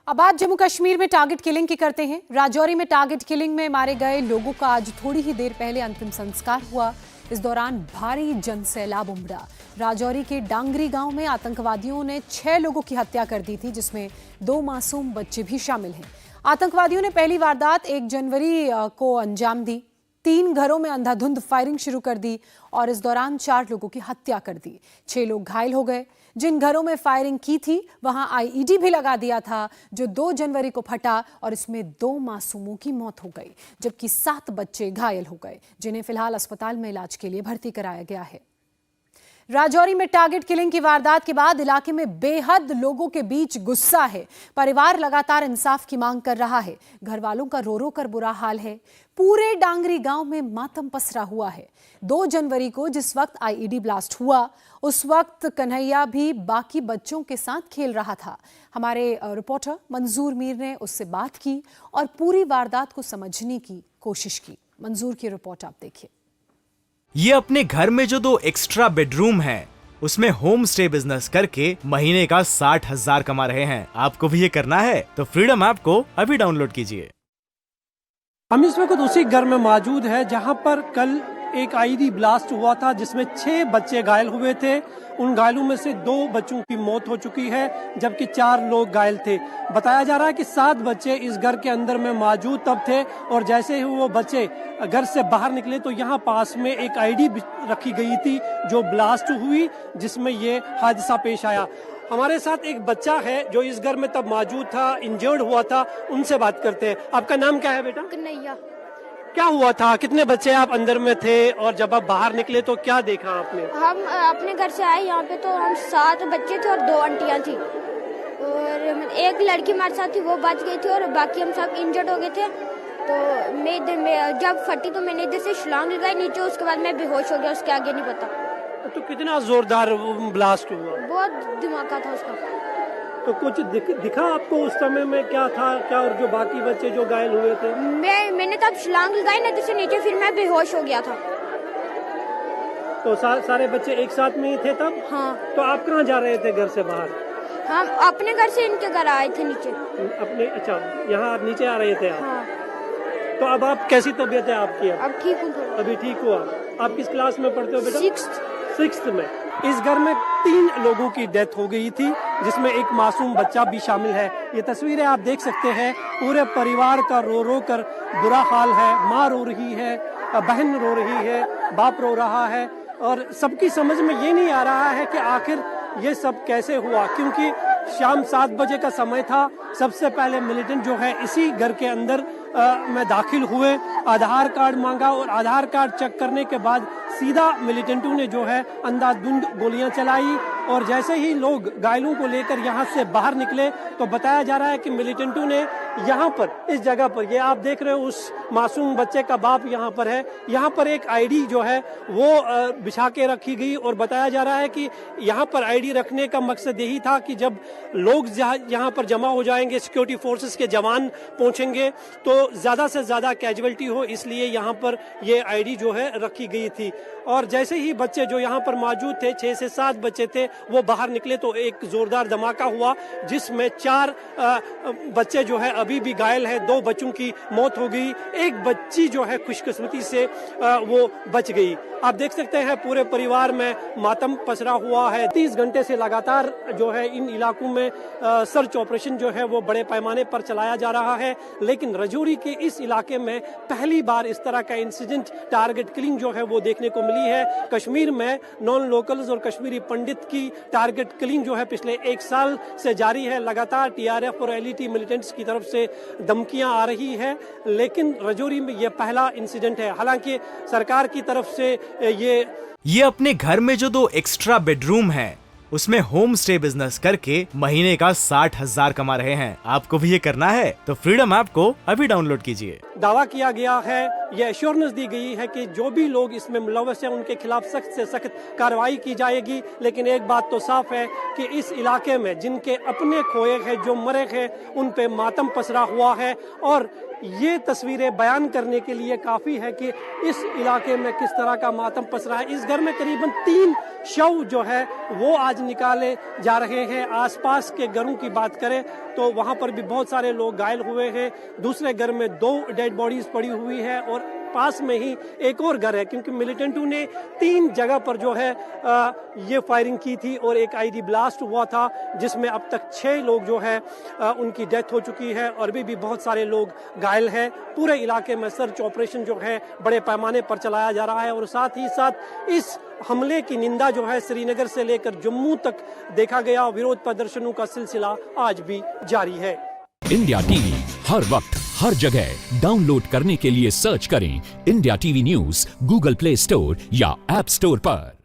अब बात जम्मू कश्मीर में टारगेट किलिंग की करते हैं। राजौरी में टारगेट किलिंग में मारे गए लोगों का आज थोड़ी ही देर पहले अंतिम संस्कार हुआ। इस दौरान भारी जनसैलाब उमड़ा। राजौरी के डांगरी गांव में आतंकवादियों ने 6 लोगों की हत्या कर दी थी, जिसमें 2 मासूम बच्चे भी शामिल हैं। आतंकवादियों ने पहली वारदात 1 जनवरी को अंजाम दी। 3 घरों में अंधाधुंध फायरिंग शुरू कर दी और इस दौरान 4 लोगों की हत्या कर दी। 6 लोग घायल हो गए। जिन घरों में फायरिंग की थी वहां आईईडी भी लगा दिया था, जो 2 जनवरी को फटा और इसमें 2 मासूमों की मौत हो गई, जबकि 7 बच्चे घायल हो गए, जिन्हें फिलहाल अस्पताल में इलाज के लिए भर्ती कराया गया है। राजौरी में टारगेट किलिंग की वारदात के बाद इलाके में बेहद लोगों के बीच गुस्सा है। परिवार लगातार इंसाफ की मांग कर रहा है। घर वालों का रो रो कर बुरा हाल है। पूरे डांगरी गांव में मातम पसरा हुआ है। 2 जनवरी को जिस वक्त आईईडी ब्लास्ट हुआ, उस वक्त कन्हैया भी बाकी बच्चों के साथ खेल रहा था। हमारे रिपोर्टर मंजूर मीर ने उससे बात की और पूरी वारदात को समझने की कोशिश की। मंजूर की रिपोर्ट आप देखिए। ये अपने घर में जो 2 एक्स्ट्रा बेडरूम है, उसमें होम स्टे बिजनेस करके महीने का 60,000 कमा रहे हैं। आपको भी ये करना है तो फ्रीडम ऐप को अभी डाउनलोड कीजिए। हम इस वक्त उसी घर में मौजूद है जहां पर कल एक आईईडी ब्लास्ट हुआ था, जिसमें 6 बच्चे घायल हुए थे। उन घायलों में से 2 बच्चों की मौत हो चुकी है, जबकि 4 लोग घायल थे। बताया जा रहा है कि 7 बच्चे इस घर के अंदर में मौजूद तब थे और जैसे ही वो बच्चे घर से बाहर निकले तो यहाँ पास में एक आईईडी रखी गई थी जो ब्लास्ट हुई, जिसमें ये हादसा पेश आया। हमारे साथ एक बच्चा है जो इस घर में तब मौजूद था, इंजर्ड हुआ था। उनसे बात करते हैं। आपका नाम क्या है बेटा? कन्हैया। क्या हुआ था? कितने बच्चे आप अंदर में थे और जब आप बाहर निकले तो क्या देखा आपने? हम अपने घर से आए यहाँ पे तो हम 7 बच्चे थे और 2 आंटियाँ थी और एक लड़की हमारे साथ थी, वो बच गई थी और बाकी हम सब इंजर्ड हो गए थे। तो मैं इधर में जब फटी तो मैंने इधर से छलांग लगाई नीचे, उसके बाद मैं बेहोश हो गया, उसके आगे नहीं पता। तो कितना जोरदार ब्लास्ट हुआ? बहुत धमाका था उसका। तो कुछ दिखा आपको उस समय में क्या था क्या? और जो बाकी बच्चे जो घायल हुए थे? मैंने तब छलांग लगाई ना इधर से नीचे, फिर मैं बेहोश हो गया था। तो सारे बच्चे एक साथ में ही थे तब? हाँ। तो आप कहाँ जा रहे थे घर से बाहर? हम अपने घर से इनके घर आए थे नीचे। अपने? अच्छा, यहाँ आप नीचे आ रहे थे आप? हाँ। तो अब आप कैसी तबीयत है आपकी? अब ठीक हूँ थोड़ा। अभी ठीक हुआ? आप किस क्लास में पढ़ते हो बेटा? 6th में। इस घर में 3 लोगों की डेथ हो गई थी, जिसमें एक मासूम बच्चा भी शामिल है। ये तस्वीरें आप देख सकते हैं। पूरे परिवार का रो रो कर बुरा हाल है। माँ रो रही है, बहन रो रही है, बाप रो रहा है और सबकी समझ में ये नहीं आ रहा है कि आखिर ये सब कैसे हुआ, क्योंकि शाम 7 बजे का समय था। सबसे पहले मिलिटेंट जो है इसी घर के अंदर में दाखिल हुए, आधार कार्ड मांगा और आधार कार्ड चेक करने के बाद सीधा मिलिटेंटों ने जो है अंधाधुंध गोलियां चलाई और जैसे ही लोग घायलों को लेकर यहां से बाहर निकले तो बताया जा रहा है कि मिलिटेंटों ने यहां पर इस जगह पर, ये आप देख रहे हो उस मासूम बच्चे का बाप यहां पर है, यहां पर एक आईडी जो है वो बिछा के रखी गई और बताया जा रहा है कि यहां पर आईडी रखने का मकसद यही था कि जब लोग यहां पर जमा हो जाएंगे, सिक्योरिटी फोर्सेस के जवान पहुंचेंगे तो ज्यादा से ज्यादा कैजुअलिटी हो, इसलिए यहां पर ये आईडी जो है रखी गई थी। और जैसे ही बच्चे जो यहाँ पर मौजूद थे, 6 से 7 बच्चे थे, वो बाहर निकले तो एक जोरदार धमाका हुआ, जिसमें 4 बच्चे जो है अभी भी घायल है। 2 बच्चों की मौत हो गई, एक बच्ची जो है खुशकिस्मती से वो बच गई। आप देख सकते हैं पूरे परिवार में मातम पसरा हुआ है। 30 घंटे से लगातार जो है इन इलाकों में सर्च ऑपरेशन जो है वो बड़े पैमाने पर चलाया जा रहा है, लेकिन राजौरी के इस इलाके में पहली बार इस तरह का इंसिडेंट, टारगेट किलिंग जो है वो देखने को मिली है। कश्मीर में नॉन लोकल्स और कश्मीरी पंडित की टारगेट किलिंग जो है पिछले 1 साल से जारी है। लगातार टीआरएफ और एलईटी मिलिटेंट्स की तरफ से धमकियां आ रही है, लेकिन राजौरी में यह पहला इंसिडेंट है। हालांकि सरकार की तरफ से ये अपने घर में जो 2 एक्स्ट्रा बेडरूम है, उसमें होम स्टे बिजनेस करके महीने का 60,000 कमा रहे हैं। आपको भी ये करना है तो फ्रीडम ऐप को अभी डाउनलोड कीजिए। दावा किया गया है, यह एश्योरेंस दी गई है कि जो भी लोग इसमें मुलव्वस हैं उनके खिलाफ सख्त से सख्त कार्रवाई की जाएगी। लेकिन एक बात तो साफ है कि इस इलाके में जिनके अपने खोए हैं, जो मरे हैं, उन पे मातम पसरा हुआ है और ये तस्वीरें बयान करने के लिए काफ़ी है कि इस इलाके में किस तरह का मातम पसरा है। इस घर में करीबन 3 शव जो है वो आज निकाले जा रहे हैं। आसपास के घरों की बात करें तो वहाँ पर भी बहुत सारे लोग घायल हुए हैं। दूसरे घर में 2 डेड बॉडीज पड़ी हुई है और पास में ही एक और घर है, क्योंकि मिलिटेंटों ने 3 जगह पर जो है ये फायरिंग की थी और एक आईडी ब्लास्ट हुआ था जिसमें अब तक 6 लोग जो है उनकी डेथ हो चुकी है और भी बहुत सारे लोग घायल हैं। पूरे इलाके में सर्च ऑपरेशन जो है बड़े पैमाने पर चलाया जा रहा है और साथ ही साथ इस हमले की निंदा जो है श्रीनगर से लेकर जम्मू तक देखा गया। विरोध प्रदर्शनों का सिलसिला आज भी जारी है। इंडिया टीवी हर वक्त हर जगह डाउनलोड करने के लिए सर्च करें India TV news Google play store या ऐप स्टोर पर।